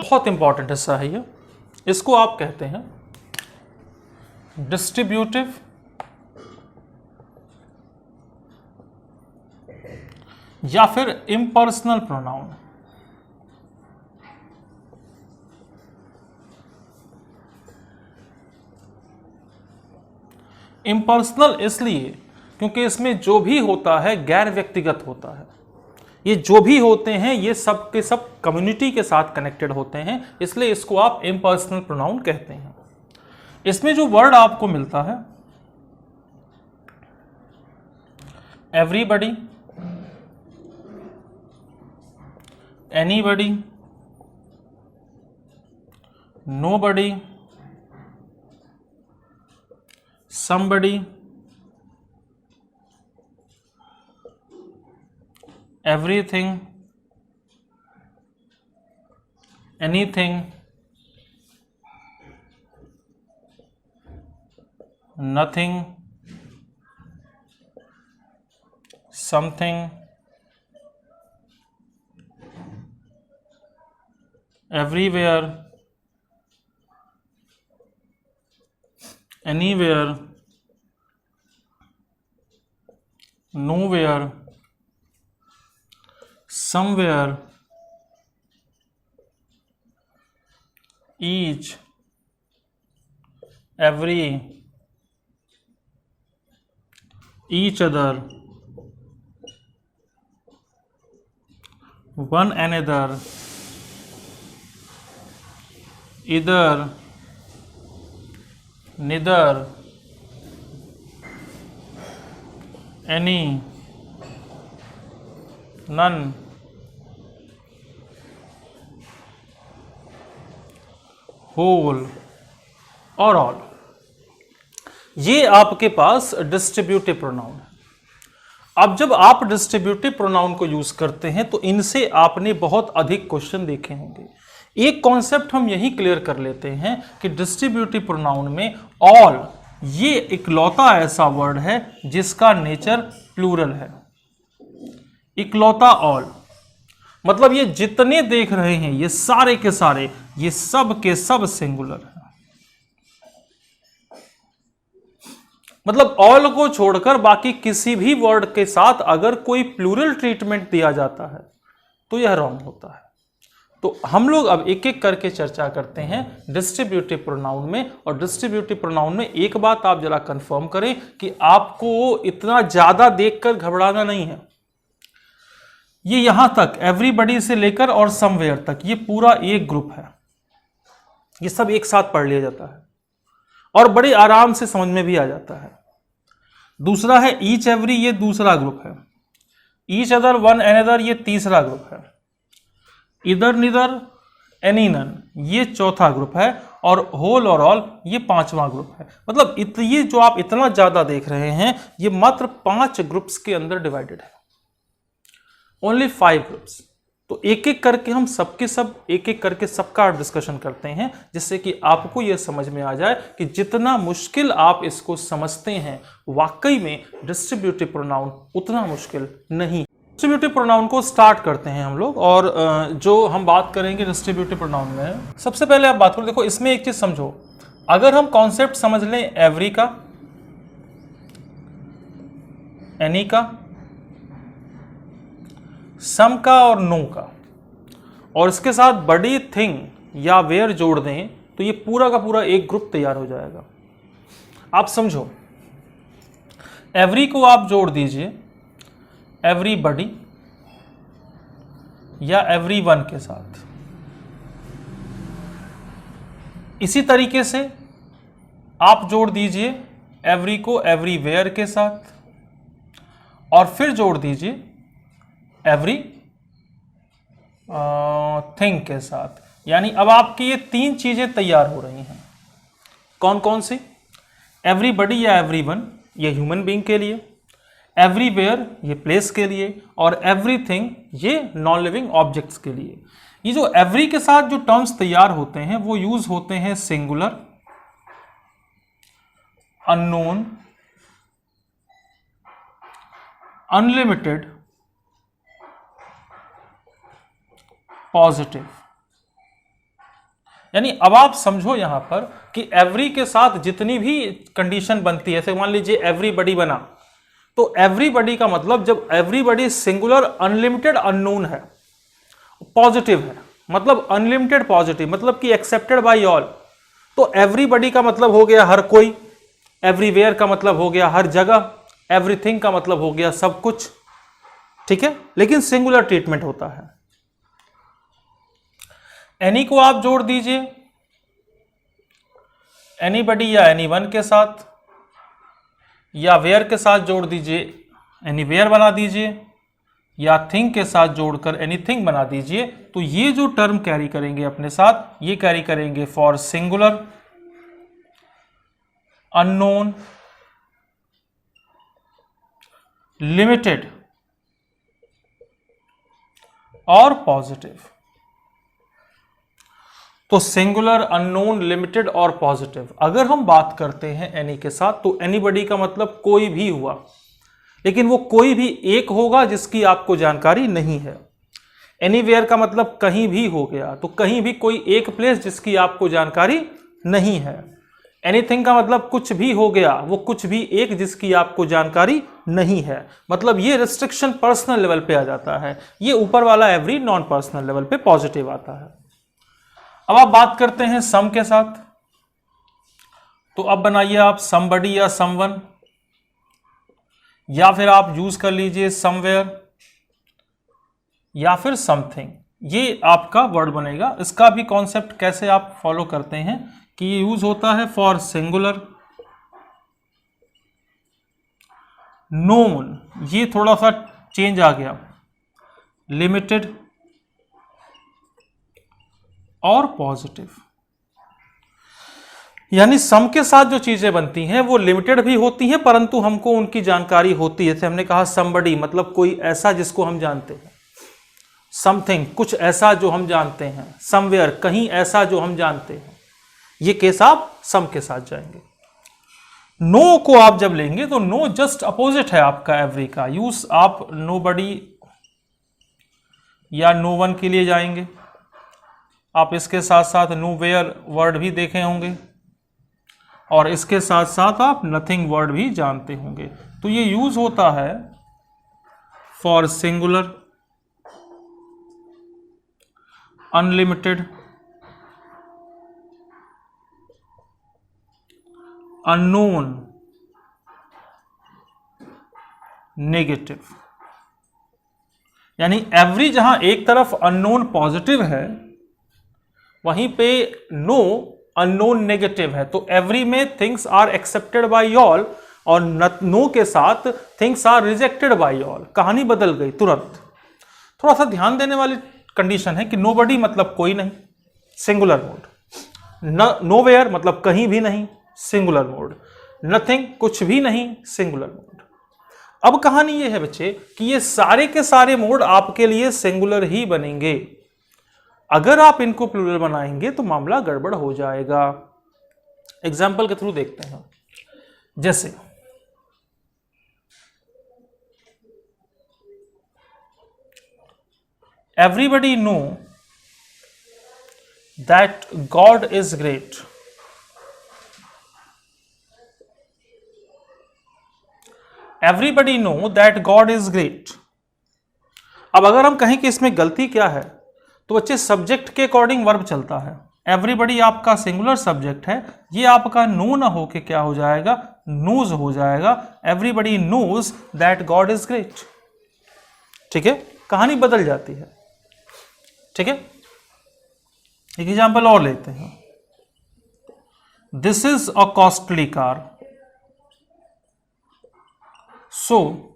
बहुत इंपॉर्टेंट हिस्सा है ये। इसको आप कहते हैं डिस्ट्रीब्यूटिव या फिर इम्पर्सनल प्रोनाउन। इम्पर्सनल इसलिए क्योंकि इसमें जो भी होता है गैर व्यक्तिगत होता है। ये जो भी होते हैं ये सब के सब कम्युनिटी के साथ कनेक्टेड होते हैं, इसलिए इसको आप इम्पर्सनल प्रोनाउन कहते हैं। इसमें जो वर्ड आपको मिलता है everybody, anybody, nobody, somebody, everything, anything, nothing, something, everywhere, anywhere, nowhere, somewhere, each, every, each other, one another, either, neither, any, none, whole और ऑल। ये आपके पास डिस्ट्रीब्यूटिव प्रोनाउन है। अब जब आप डिस्ट्रीब्यूटिव प्रोनाउन को यूज करते हैं तो इनसे आपने बहुत अधिक क्वेश्चन देखे होंगे। एक कॉन्सेप्ट हम यही क्लियर कर लेते हैं कि डिस्ट्रीब्यूटिव प्रोनाउन में ऑल ये इकलौता ऐसा वर्ड है जिसका नेचर प्लूरल है। इकलौता ऑल मतलब ये जितने देख रहे हैं ये सारे के सारे, ये सब के सब सिंगुलर है। मतलब ऑल को छोड़कर बाकी किसी भी वर्ड के साथ अगर कोई प्लूरल ट्रीटमेंट दिया जाता है तो यह रॉन्ग होता है। तो हम लोग अब एक एक करके चर्चा करते हैं डिस्ट्रीब्यूटिव प्रोनाउन में। और डिस्ट्रीब्यूटिव प्रोनाउन में एक बात आप जरा कंफर्म करें कि आपको इतना ज्यादा देखकर घबराना नहीं है। ये यहां तक एवरीबडी से लेकर और समवेयर तक ये पूरा एक ग्रुप है। ये सब एक साथ पढ़ लिया जाता है और बड़े आराम से समझ में भी आ जाता है। दूसरा है ईच एवरी, ये दूसरा ग्रुप है। ईच अदर, वन अनदर, ये तीसरा ग्रुप है। इधर निदर, एनी नन, ये चौथा ग्रुप है। और होल और ऑल ये पांचवा ग्रुप है। मतलब ये जो आप इतना ज्यादा देख रहे हैं ये मात्र 5 ग्रुप्स के अंदर डिवाइडेड है। Only 5 groups. तो एक एक करके हम सबके सब एक एक करके सबका डिस्कशन करते हैं जिससे कि आपको यह समझ में आ जाए कि जितना मुश्किल आप इसको समझते हैं वाकई में डिस्ट्रीब्यूटिव प्रोनाउन उतना मुश्किल नहीं। डिस्ट्रीब्यूटिव प्रोनाउन को स्टार्ट करते हैं हम लोग। और जो हम बात करेंगे डिस्ट्रीब्यूटिव प्रोनाउन में, सबसे पहले आप बात करो, देखो इसमें एक चीज समझो। अगर हम कॉन्सेप्ट समझ लें एवरी का, एनी का, सम का और नो का, और इसके साथ बड़ी थिंग या वेयर जोड़ दें तो ये पूरा का पूरा एक ग्रुप तैयार हो जाएगा। आप समझो, एवरी को आप जोड़ दीजिए एवरीबडी या एवरीवन के साथ। इसी तरीके से आप जोड़ दीजिए एवरी को एवरीवेयर के साथ और फिर जोड़ दीजिए एवरी थिंग के साथ। यानी अब आपकी ये 3 चीजें तैयार हो रही हैं। कौन कौन सी? एवरीबडी या एवरीवन ये ह्यूमन बीइंग के लिए, एवरीवेयर ये प्लेस के लिए, और एवरीथिंग ये नॉन लिविंग ऑब्जेक्ट्स के लिए। ये जो एवरी के साथ जो टर्म्स तैयार होते हैं वो यूज होते हैं सिंगुलर, अननोन, अनलिमिटेड, पॉजिटिव। यानी अब आप समझो यहां पर कि एवरी के साथ जितनी भी कंडीशन बनती है, जैसे मान लीजिए एवरीबडी बना, तो एवरीबडी का मतलब जब एवरीबडी सिंगुलर अनलिमिटेड अननोन है, पॉजिटिव है, मतलब अनलिमिटेड पॉजिटिव, मतलब कि एक्सेप्टेड बाय ऑल, तो एवरीबडी का मतलब हो गया हर कोई, एवरीवेयर का मतलब हो गया हर जगह, एवरीथिंग का मतलब हो गया सब कुछ, ठीक है। लेकिन सिंगुलर ट्रीटमेंट होता है। एनी को आप जोड़ दीजिए एनीबडी या एनीवन के साथ, या वेयर के साथ जोड़ दीजिए एनीवेयर बना दीजिए, या थिंग के साथ जोड़कर एनीथिंग बना दीजिए। तो ये जो टर्म कैरी करेंगे अपने साथ, ये कैरी करेंगे फॉर सिंगुलर, अननोन, लिमिटेड और पॉजिटिव। तो सिंगुलर, अननोन, लिमिटेड और पॉजिटिव। अगर हम बात करते हैं एनी के साथ, तो एनीबडी का मतलब कोई भी हुआ, लेकिन वो कोई भी एक होगा जिसकी आपको जानकारी नहीं है। एनीवेयर का मतलब कहीं भी हो गया, तो कहीं भी कोई एक प्लेस जिसकी आपको जानकारी नहीं है। एनीथिंग का मतलब कुछ भी हो गया, वो कुछ भी एक जिसकी आपको जानकारी नहीं है। मतलब ये रिस्ट्रिक्शन पर्सनल लेवल पे आ जाता है, ये ऊपर वाला एवरी नॉन पर्सनल लेवल पे पॉजिटिव आता है। अब आप बात करते हैं सम के साथ, तो अब बनाइए आप समबडी या समवन, या फिर आप यूज कर लीजिए समवेयर या फिर समथिंग। ये आपका वर्ड बनेगा। इसका भी कॉन्सेप्ट कैसे आप फॉलो करते हैं कि ये यूज होता है फॉर सिंगुलर, नोन, ये थोड़ा सा चेंज आ गया, लिमिटेड और पॉजिटिव। यानी सम के साथ जो चीजें बनती हैं वो लिमिटेड भी होती हैं, परंतु हमको उनकी जानकारी होती है। जैसे हमने कहा समबडी मतलब कोई ऐसा जिसको हम जानते हैं, समथिंग कुछ ऐसा जो हम जानते हैं, समवेयर कहीं ऐसा जो हम जानते हैं। ये केस आप सम के साथ जाएंगे। नो को आप जब लेंगे तो नो जस्ट अपोजिट है आपका एवरी का। यूज आप नोबडी या नो वन के लिए जाएंगे। आप इसके साथ साथ नोवेयर वर्ड भी देखे होंगे, और इसके साथ साथ आप नथिंग वर्ड भी जानते होंगे। तो ये यूज होता है for singular, unlimited, unknown, negative. यानी एवरी जहां एक तरफ अननोन पॉजिटिव है, वहीं पे नो अननोन नेगेटिव है। तो एवरी में things are accepted by all, और नो के साथ things are rejected by all. कहानी बदल गई तुरंत। थोड़ा सा ध्यान देने वाली कंडीशन है कि नोबडी मतलब कोई नहीं, सिंगुलर मोड। नोवेयर मतलब कहीं भी नहीं, सिंगुलर मोड। नथिंग कुछ भी नहीं, सिंगुलर मोड। अब कहानी यह है बच्चे कि ये सारे के सारे मोड आपके लिए सिंगुलर ही बनेंगे। अगर आप इनको प्लूरल बनाएंगे तो मामला गड़बड़ हो जाएगा। एग्जाम्पल के थ्रू देखते हैं। जैसे everybody know that God is great. Everybody know that God is great. अब अगर हम कहें कि इसमें गलती क्या है, तो बच्चे सब्जेक्ट के अकॉर्डिंग वर्ब चलता है। एवरीबडी आपका सिंगुलर सब्जेक्ट है, ये आपका नो ना होके क्या हो जाएगा, नोज हो जाएगा। Everybody knows that God is great. ठीक है, कहानी बदल जाती है। ठीक है, एक एग्जांपल और लेते हैं। This is a costly car, so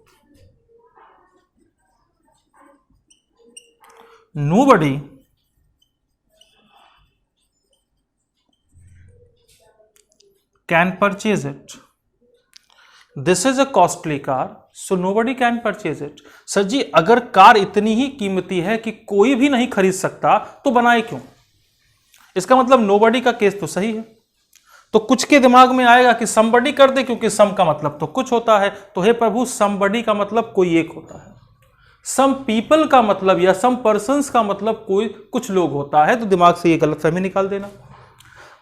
nobody can purchase it. This is a costly car, so nobody can purchase it. Sir ji, अगर कार इतनी ही कीमती है कि कोई भी नहीं खरीद सकता तो बनाए क्यों? इसका मतलब nobody का केस तो सही है। तो कुछ के दिमाग में आएगा कि somebody कर दे, क्योंकि some का मतलब तो कुछ होता है। तो हे प्रभु, somebody का मतलब कोई एक होता है। सम पीपल का मतलब या सम पर्सन्स का मतलब कोई कुछ लोग होता है। तो दिमाग से ये गलतफहमी निकाल देना।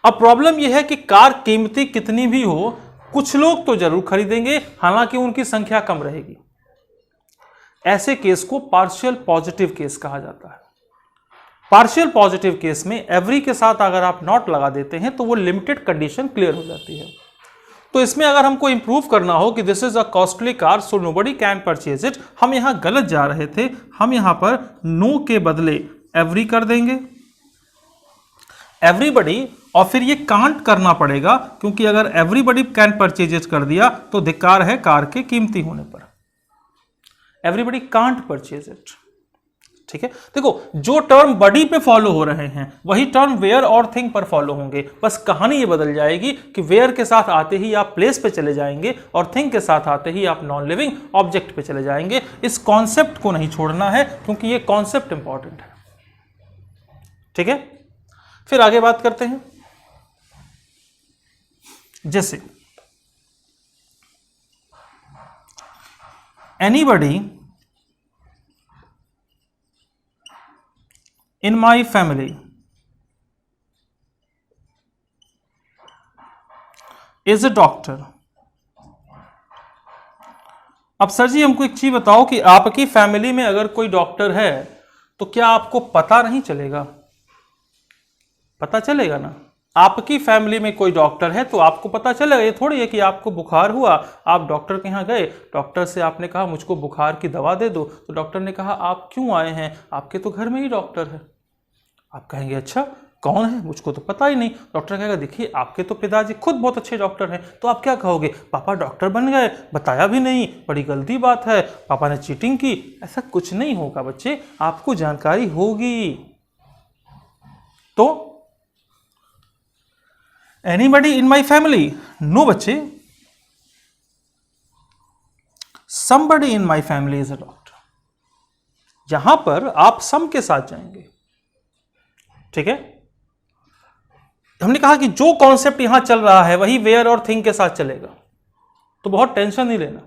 अब प्रॉब्लम यह है कि कार कीमती कितनी भी हो, कुछ लोग तो जरूर खरीदेंगे, हालांकि उनकी संख्या कम रहेगी। ऐसे केस को पार्शियल पॉजिटिव केस कहा जाता है। पार्शियल पॉजिटिव केस में एवरी के साथ अगर आप नॉट लगा देते हैं तो वो लिमिटेड कंडीशन क्लियर हो जाती है। तो इसमें अगर हमको इंप्रूव करना हो कि this is a costly car so nobody can purchase it, हम यहां गलत जा रहे थे, हम यहां पर नो के बदले एवरी कर देंगे, एवरीबडी, और फिर ये कांट करना पड़ेगा, क्योंकि अगर एवरीबडी कैन परचेज कर दिया तो धिक्कार है कार के कीमती होने पर। Everybody can't purchase it. ठीक है, देखो जो टर्म बडी पे फॉलो हो रहे हैं वही टर्म वेयर और थिंग पर फॉलो होंगे, बस कहानी ये बदल जाएगी कि वेयर के साथ आते ही आप प्लेस पे चले जाएंगे और थिंग के साथ आते ही आप नॉन लिविंग ऑब्जेक्ट पे चले जाएंगे। इस कॉन्सेप्ट को नहीं छोड़ना है, क्योंकि ये कॉन्सेप्ट इंपॉर्टेंट है। ठीक है, फिर आगे बात करते हैं। जैसे anybody in my family is a doctor. अब सर जी हमको एक चीज बताओ कि आपकी फैमिली में अगर कोई डॉक्टर है तो क्या आपको पता नहीं चलेगा? पता चलेगा ना। आपकी फैमिली में कोई डॉक्टर है तो आपको पता चलेगा। ये थोड़ी है कि आपको बुखार हुआ, आप डॉक्टर के यहाँ गए, डॉक्टर से आपने कहा मुझको बुखार की दवा दे दो, तो डॉक्टर ने कहा आप क्यों आए हैं, आपके तो घर में ही डॉक्टर है। आप कहेंगे अच्छा कौन है, मुझको तो पता ही नहीं। डॉक्टर कहेगा देखिए आपके तो पिताजी खुद बहुत अच्छे डॉक्टर हैं। तो आप क्या कहोगे, पापा डॉक्टर बन गए, बताया भी नहीं, बड़ी गलती बात है, पापा ने चीटिंग की। ऐसा कुछ नहीं होगा बच्चे, आपको जानकारी होगी। तो anybody in my family, no बच्चे, somebody in my family is a doctor. यहां पर आप सम के साथ जाएंगे। ठीक है, हमने कहा कि जो कॉन्सेप्ट यहां चल रहा है वही वेयर और थिंग के साथ चलेगा, तो बहुत टेंशन नहीं लेना।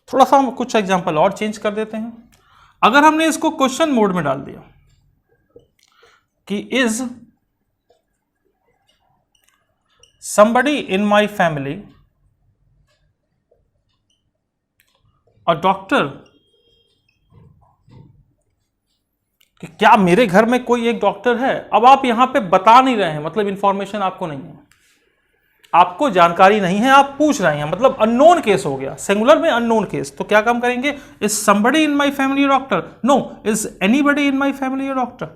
थोड़ा सा हम कुछ एग्जांपल और चेंज कर देते हैं। अगर हमने इसको क्वेश्चन मोड में डाल दिया कि is somebody in my family a doctor, कि क्या मेरे घर में कोई एक डॉक्टर है। अब आप यहां पे बता नहीं रहे हैं, मतलब इंफॉर्मेशन आपको नहीं है, आपको जानकारी नहीं है, आप पूछ रहे हैं, मतलब अननोन केस हो गया, सिंगुलर में अननोन केस। तो क्या काम करेंगे, is somebody in my family a doctor, no, is anybody in my family a doctor।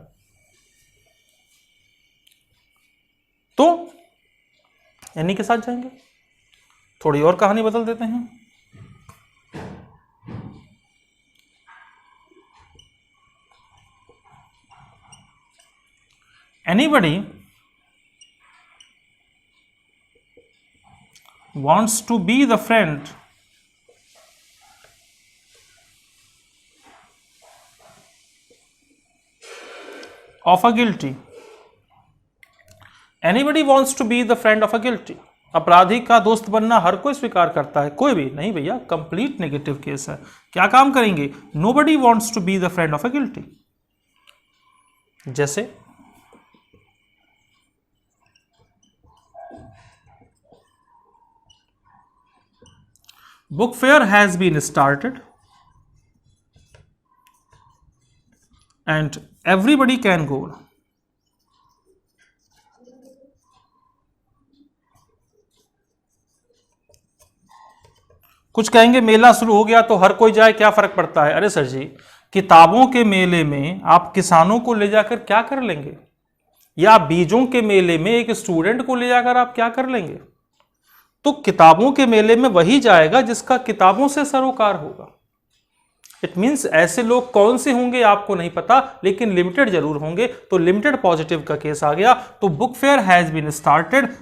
तो एनी के साथ जाएंगे। थोड़ी और कहानी बदल देते हैं। Anybody wants to be the friend of a guilty। Anybody wants to be the friend of a guilty। अपराधी का दोस्त बनना हर कोई स्वीकार करता है, कोई भी नहीं भैया, कंप्लीट नेगेटिव केस है। क्या काम करेंगे, nobody wants to be the friend of a guilty। जैसे book fair has been started and everybody can go। कुछ कहेंगे मेला शुरू हो गया तो हर कोई जाए, क्या फर्क पड़ता है। अरे सर जी, किताबों के मेले में आप किसानों को ले जाकर क्या कर लेंगे, या बीजों के मेले में एक स्टूडेंट को ले जाकर आप क्या कर लेंगे। तो किताबों के मेले में वही जाएगा जिसका किताबों से सरोकार होगा। इट मीन्स ऐसे लोग कौन से होंगे आपको नहीं पता, लेकिन लिमिटेड जरूर होंगे। तो लिमिटेड पॉजिटिव का केस आ गया। तो book fair has been started.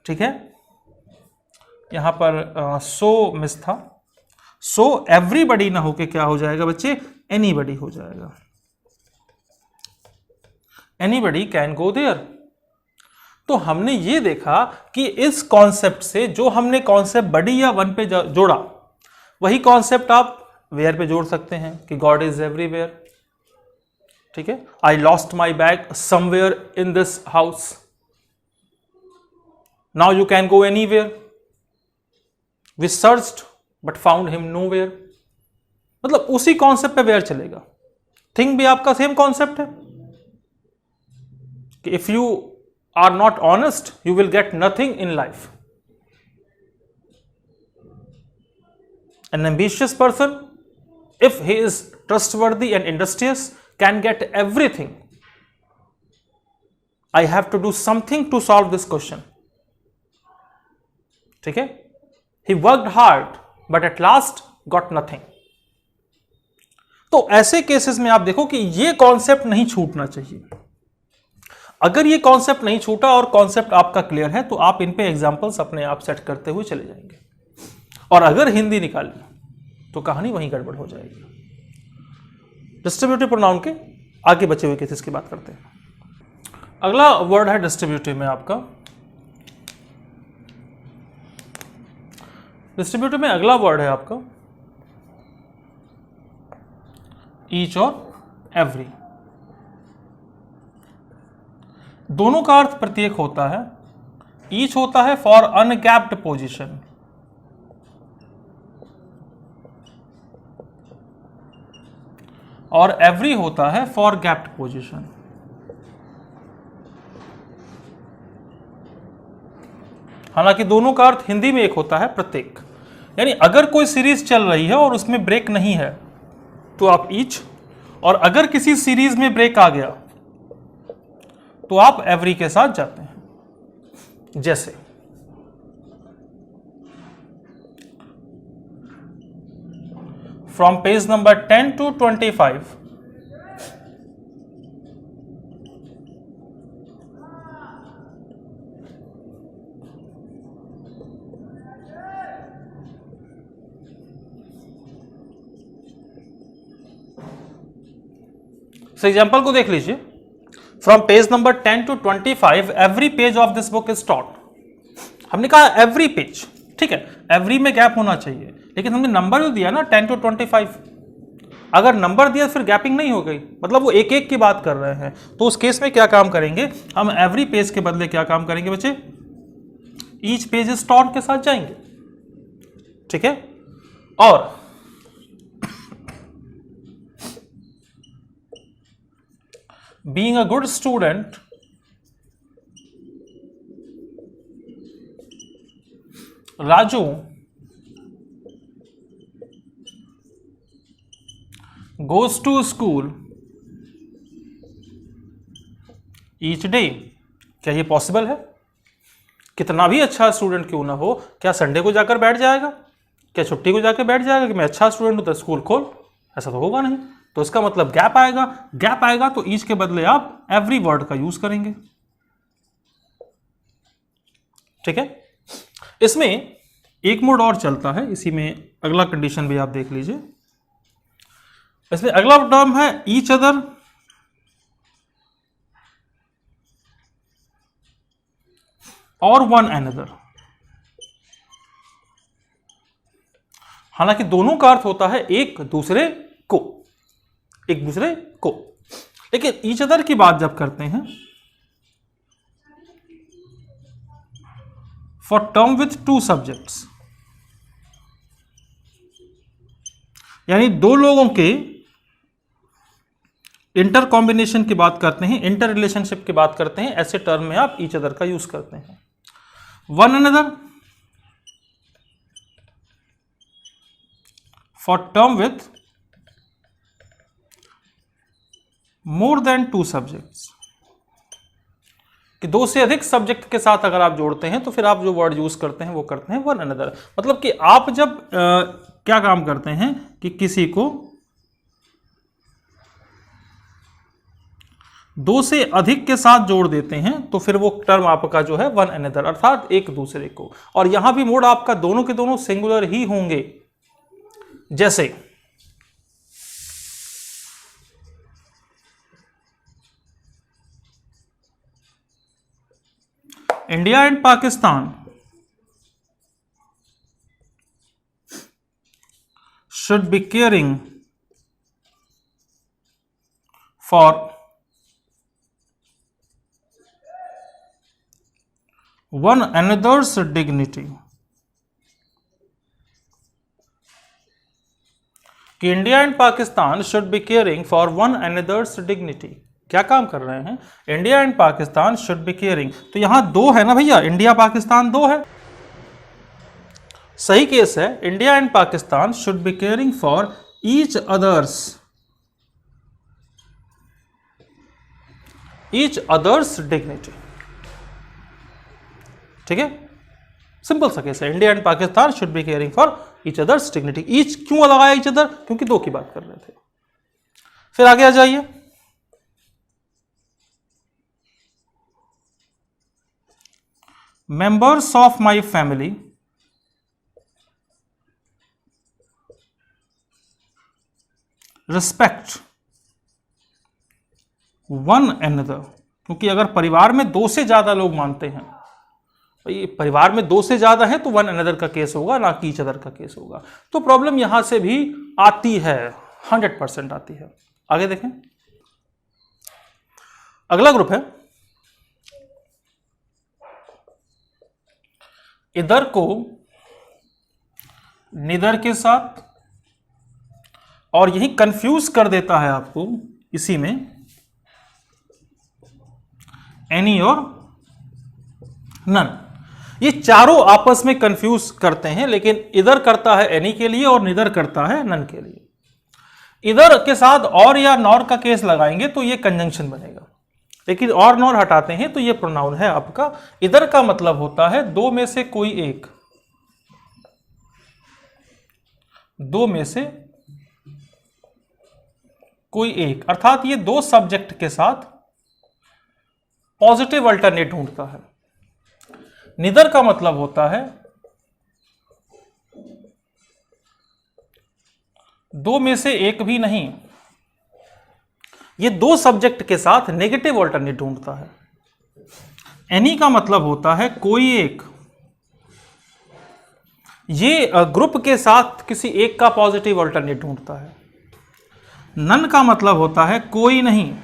ठीक है, यहां पर सो मिस था, सो एवरीबडी ना होके क्या हो जाएगा बच्चे, एनीबडी हो जाएगा। Anybody can go there. तो हमने ये देखा कि इस कॉन्सेप्ट से जो हमने कॉन्सेप्ट बडी या वन पे जोड़ा, वही कॉन्सेप्ट आप वेयर पे जोड़ सकते हैं कि गॉड इज एवरीवेयर। ठीक है, I lost my bag somewhere in this house, now you can go anywhere, we searched but found him nowhere. मतलब उसी कॉन्सेप्ट पे वेयर चलेगा। थिंग भी आपका सेम कॉन्सेप्ट है कि if you are not honest you will get nothing in life. An ambitious person, if he is trustworthy and industrious, can get everything. I have to do something to solve this question. ठीक है, he worked hard but at last got nothing. तो ऐसे cases में आप देखो कि ये concept नहीं छूटना चाहिए। अगर ये कॉन्सेप्ट नहीं छूटा और कॉन्सेप्ट आपका क्लियर है तो आप इन पे एग्जांपल्स अपने आप सेट करते हुए चले जाएंगे। और अगर हिंदी निकाली तो कहानी वहीं गड़बड़ हो जाएगी। डिस्ट्रीब्यूटिव प्रोनाउन के आगे बचे हुए केसेस की बात करते हैं। अगला वर्ड है डिस्ट्रीब्यूटिव में आपका, डिस्ट्रीब्यूटिव में अगला वर्ड है आपका ईच और एवरी। दोनों का अर्थ प्रत्येक होता है। ईच होता है फॉर अनगैप्ड पोजीशन, और एवरी होता है फॉर गैप्ड पोजीशन। हालांकि दोनों का अर्थ हिंदी में एक होता है प्रत्येक, यानी अगर कोई सीरीज चल रही है और उसमें ब्रेक नहीं है तो आप ईच, और अगर किसी सीरीज में ब्रेक आ गया तो आप एवरी के साथ जाते हैं। जैसे फ्रॉम पेज नंबर 10 to 25 इस एग्जाम्पल को देख लीजिए। From page number 10 to 25 every page of this book is taught. हमने कहा एवरी पेज, ठीक है, एवरी में गैप होना चाहिए, लेकिन हमने नंबर जो दिया ना 10 to 25, अगर नंबर दिया फिर गैपिंग नहीं हो गई, मतलब वो एक एक की बात कर रहे हैं। तो उस केस में क्या काम करेंगे हम, एवरी पेज के बदले क्या काम करेंगे बच्चे, ईच पेज इज टॉट के साथ जाएंगे। ठीक है, और being a good student Raju goes to school each day। क्या ये पॉसिबल है? कितना भी अच्छा स्टूडेंट क्यों ना हो, क्या संडे को जाकर बैठ जाएगा, क्या छुट्टी को जाकर बैठ जाएगा कि मैं अच्छा स्टूडेंट हूं तो स्कूल खोल? ऐसा तो होगा नहीं। तो इसका मतलब गैप आएगा, गैप आएगा तो ईच के बदले आप एवरी वर्ड का यूज करेंगे। ठीक है, इसमें एक मोड और चलता है, इसी में अगला कंडीशन भी आप देख लीजिए। इसमें अगला टर्म है ईच अदर और वन अनदर। हालांकि दोनों का अर्थ होता है एक दूसरे को, एक दूसरे को, लेकिन ईच अदर की बात जब करते हैं for term with two subjects, यानी दो लोगों के इंटर कॉम्बिनेशन की बात करते हैं, इंटर रिलेशनशिप की बात करते हैं, ऐसे टर्म में आप ईच अदर का यूज करते हैं। One another for term with more than two subjects, कि दो से अधिक सब्जेक्ट के साथ अगर आप जोड़ते हैं तो फिर आप जो वर्ड यूज करते हैं वो करते हैं वन अनदर। मतलब कि आप जब क्या काम करते हैं कि किसी को दो से अधिक के साथ जोड़ देते हैं तो फिर वो टर्म आपका जो है वन अनदर, अर्थात एक दूसरे को। और यहां भी मोड आपका दोनों के दोनों सिंगुलर ही होंगे। जैसे India and Pakistan should be caring for one another's dignity, कि India and Pakistan should be caring for one another's dignity. क्या काम कर रहे हैं? India and Pakistan should be caring. तो यहां दो है ना भैया, इंडिया पाकिस्तान दो है, सही केस है। India and Pakistan should be caring for each others dignity. ठीक है, सिंपल सा केस है। India and Pakistan should be caring for each others dignity. Each क्यों लगाया ईच अदर? क्योंकि दो की बात कर रहे थे। फिर आगे आ जाइए, members of my family respect one another. क्योंकि अगर परिवार में दो से ज्यादा लोग मानते हैं, परिवार में दो से ज्यादा है तो वन अनदर का केस होगा, ना कि ईच अदर का केस होगा। तो प्रॉब्लम यहां से भी आती है, 100% आती है। आगे देखें, अगला ग्रुप है, इधर को निदर के साथ, और यही कंफ्यूज कर देता है आपको इसी में एनी और नन। ये चारों आपस में कंफ्यूज करते हैं, लेकिन इधर करता है एनी के लिए और निदर करता है नन के लिए। इधर के साथ और या नॉर का केस लगाएंगे तो ये कंजंक्शन बनेगा, लेकिन और नॉर हटाते हैं तो ये प्रोनाउन है आपका। इधर का मतलब होता है दो में से कोई एक, दो में से कोई एक, अर्थात ये दो सब्जेक्ट के साथ पॉजिटिव अल्टरनेट ढूंढता है। निदर का मतलब होता है दो में से एक भी नहीं, ये दो सब्जेक्ट के साथ नेगेटिव अल्टरनेट ढूंढता है। एनी का मतलब होता है कोई एक, ये ग्रुप के साथ किसी एक का पॉजिटिव अल्टरनेट ढूंढता है। नन का मतलब होता है कोई नहीं,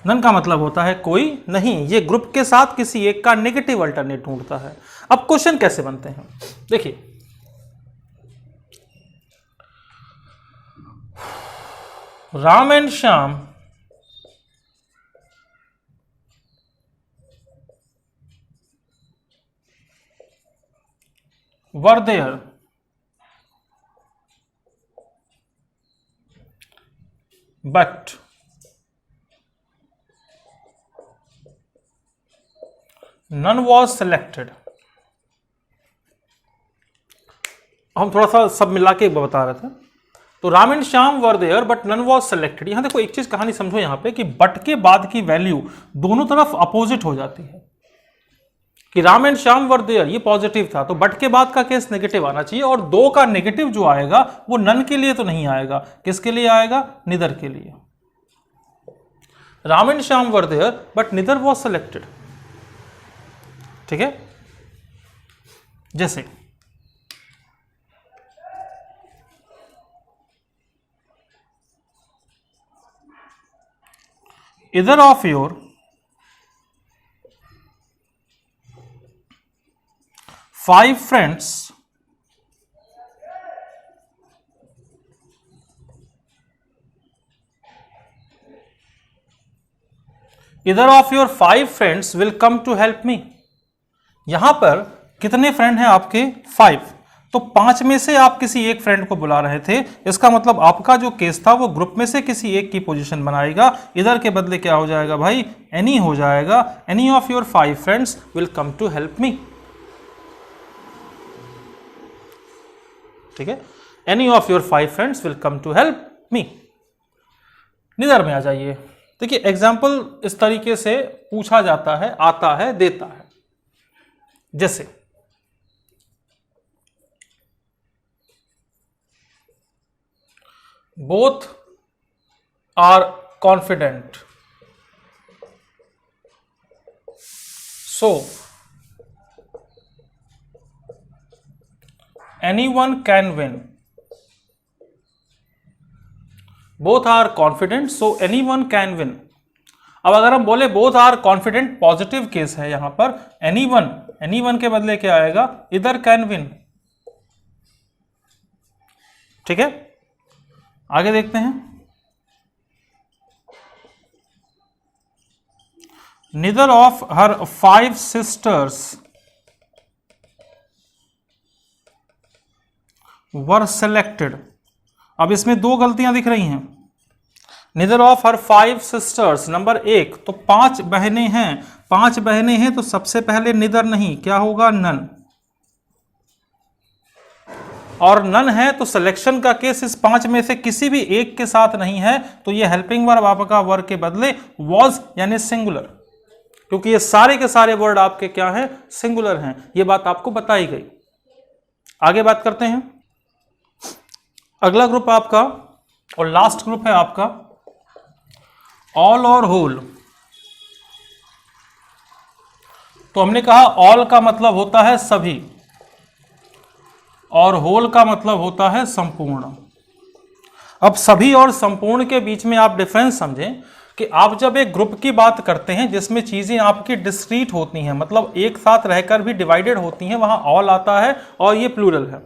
नन का मतलब होता है कोई नहीं, ये ग्रुप के साथ किसी एक का नेगेटिव अल्टरनेट ढूंढता है। अब क्वेश्चन कैसे बनते हैं देखिए, Ram and Shyam were there but none was selected. हम थोड़ा सा सब मिला के बता रहे थे। तो Ram and Shyam were there but none was selected. यहां देखो एक चीज कहानी समझो यहां पे कि बट के बाद की वैल्यू दोनों तरफ अपोजिट हो जाती है। कि Ram and Shyam were there ये पॉजिटिव था, तो बट के बाद का केस नेगेटिव आना चाहिए, और दो का नेगेटिव जो आएगा वो नन के लिए तो नहीं आएगा, किसके लिए आएगा? निदर के लिए। Ram and Shyam were there but neither was selected. ठीक है, जैसे either of your five friends either of your five friends will come to help me। यहां पर कितने फ्रेंड हैं आपके? 5। तो 5 में से आप किसी एक फ्रेंड को बुला रहे थे, इसका मतलब आपका जो केस था वो ग्रुप में से किसी एक की पोजीशन बनाएगा। इधर के बदले क्या हो जाएगा भाई? एनी हो जाएगा। Any of your 5 friends will come to help me. ठीक है, any of your 5 friends will come to help me. Neither में आ जाइए। देखिए एग्जाम्पल इस तरीके से पूछा जाता है, आता है, देता है। जैसे both are confident, so anyone can win both are confident so anyone can win. अब अगर हम बोले both are confident, positive case है यहां पर, एनीवन के बदले क्या आएगा, इधर कैन विन। ठीक है, आगे देखते हैं। Neither of her 5 sisters were selected। अब इसमें दो गलतियां दिख रही हैं। Neither of her 5 sisters, number 1, तो 5 बहनें हैं, 5 बहनें हैं तो सबसे पहले neither नहीं, क्या होगा, none। और नन है तो सिलेक्शन का केस इस 5 में से किसी भी एक के साथ नहीं है, तो ये हेल्पिंग वर्ब आपका वर्ब के बदले was यानी सिंगुलर, क्योंकि ये सारे के सारे वर्ड आपके क्या हैं, सिंगुलर हैं। ये बात आपको बताई गई। आगे बात करते हैं। अगला ग्रुप आपका और लास्ट ग्रुप है आपका ऑल और होल। तो हमने कहा ऑल का मतलब होता है सभी और होल का मतलब होता है संपूर्ण। अब सभी और संपूर्ण के बीच में आप डिफरेंस समझें कि आप जब एक ग्रुप की बात करते हैं जिसमें चीजें आपकी डिस्क्रीट होती हैं, मतलब एक साथ रहकर भी डिवाइडेड होती हैं, वहां ऑल आता है और ये प्लूरल है।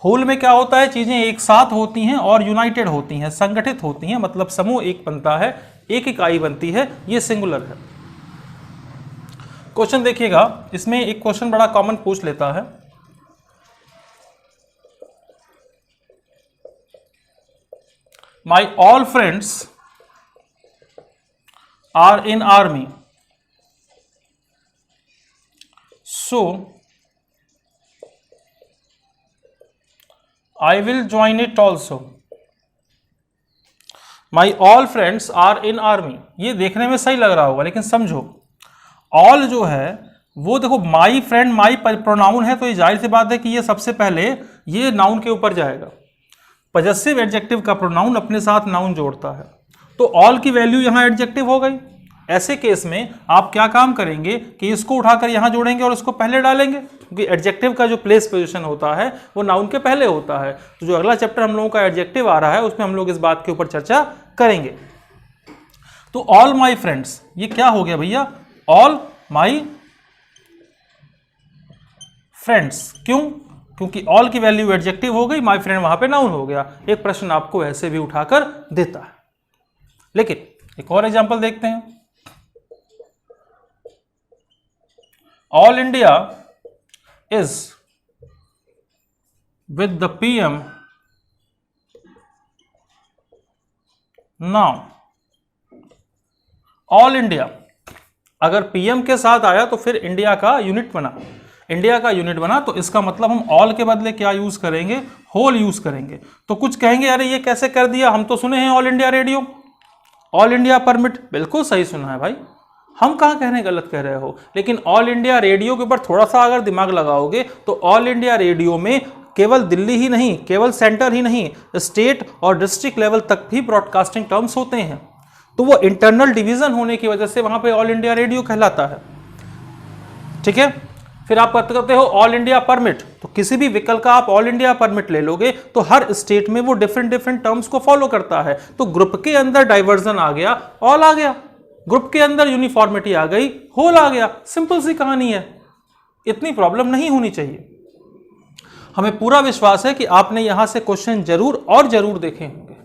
होल में क्या होता है, चीजें एक साथ होती हैं और यूनाइटेड होती हैं, संगठित होती हैं, मतलब समूह एक बनता है, एक इकाई बनती है, ये सिंगुलर है। क्वेश्चन देखिएगा, इसमें एक क्वेश्चन बड़ा कॉमन पूछ लेता है, my all friends are in army, so I will join it also। My all friends are in army, ये देखने में सही लग रहा होगा, लेकिन समझो all जो है वो देखो माई फ्रेंड, माई प्रोनाउन है, तो ये जाहिर सी बात है कि ये सबसे पहले ये नाउन के ऊपर जाएगा। पजेसिव एडजेक्टिव का प्रोनाउन अपने साथ नाउन जोड़ता है, तो ऑल की वैल्यू यहां एडजेक्टिव हो गई। ऐसे केस में आप क्या काम करेंगे कि इसको उठाकर यहां जोड़ेंगे और इसको पहले डालेंगे, क्योंकि एडजेक्टिव का जो प्लेस पोजीशन होता है वो नाउन के पहले होता है। तो जो अगला चैप्टर हम लोगों का एडजेक्टिव आ रहा है उसमें हम लोग इस बात के ऊपर चर्चा करेंगे। तो ऑल माई फ्रेंड्स, ये क्या हो गया भैया, ऑल माई फ्रेंड्स। क्यों, क्योंकि ऑल की वैल्यू एडजेक्टिव हो गई, माई फ्रेंड वहां पे नाउन हो गया। एक प्रश्न आपको ऐसे भी उठाकर देता है। लेकिन एक और एग्जांपल देखते हैं। All India is with the PM now. All India अगर PM के साथ आया तो फिर इंडिया का यूनिट बना, इंडिया का यूनिट बना, तो इसका मतलब हम ऑल के बदले क्या यूज करेंगे, होल यूज करेंगे। तो कुछ कहेंगे अरे ये कैसे कर दिया, हम तो सुने हैं all India radio, all India permit. बिल्कुल सही सुना है भाई, हम कहाँ कह रहे हैं गलत कह रहे हो, लेकिन ऑल इंडिया रेडियो के ऊपर थोड़ा सा अगर दिमाग लगाओगे तो ऑल इंडिया रेडियो में केवल दिल्ली ही नहीं, केवल सेंटर ही नहीं, स्टेट और डिस्ट्रिक्ट लेवल तक भी ब्रॉडकास्टिंग टर्म्स होते हैं। तो वो इंटरनल डिवीजन होने की वजह से वहां पे ऑल इंडिया रेडियो कहलाता है। ठीक है, फिर आप बात करते हो ऑल इंडिया परमिट, तो किसी भी व्हीकल का आप ऑल इंडिया परमिट ले लोगे तो हर स्टेट में वो डिफरेंट टर्म्स को फॉलो करता है। तो ग्रुप के अंदर डाइवर्जन आ गया, ऑल आ गया, ग्रुप के अंदर यूनिफॉर्मिटी आ गई, होल आ गया। सिंपल सी कहानी है, इतनी प्रॉब्लम नहीं होनी चाहिए। हमें पूरा विश्वास है कि आपने यहां से क्वेश्चन जरूर और जरूर देखे होंगे।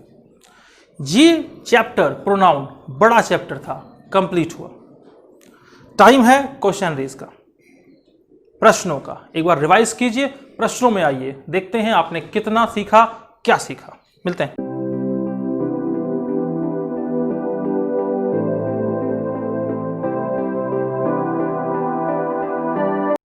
ये चैप्टर प्रोनाउन बड़ा चैप्टर था, कंप्लीट हुआ। टाइम है क्वेश्चन रेज का, प्रश्नों का। एक बार रिवाइज कीजिए, प्रश्नों में आइए, देखते हैं आपने कितना सीखा, क्या सीखा। मिलते हैं।